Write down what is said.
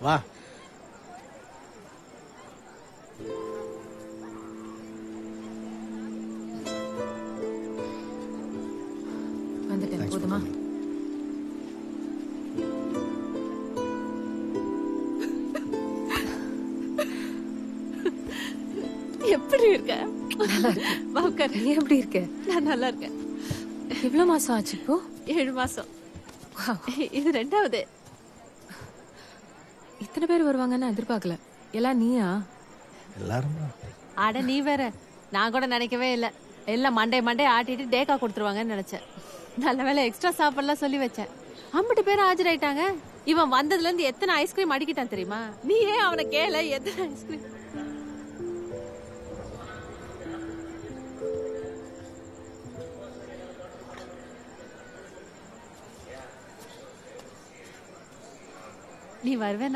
வா. வந்துட்டேன். போதுமா? எப்படி இருக்க? வா உட்காரு. நீ எப்படி இருக்க? நான் நல்லா இருக்கேன். எவ்வளவு மாசம் ஆச்சு இப்போ? 7 மாசம். இது 2வது. இத்தனை பேர் வருவாங்கன்னு எதிர்பார்க்கல. எல்லாம் நீயா? எல்லாரும் அட நீ வேற. நான் கூட நினைக்கவே இல்ல. எல்லாம் மண்டே ஆட்டிட்டு டேக்கா கொடுத்துருவாங்கன்னு நினைச்சேன். நல்ல வேளை எக்ஸ்ட்ரா சாப்பாடுலாம் சொல்லி வச்சேன். 50 பேர் ஆஜராயிட்டாங்க. இவன் வந்ததுல இருந்து எத்தனை ஐஸ்கிரீம் அடிக்கிட்டான் தெரியுமா? நீ ஏன் அவனை கேள எத்தனை ஐஸ்கிரீம்? நீ வருவே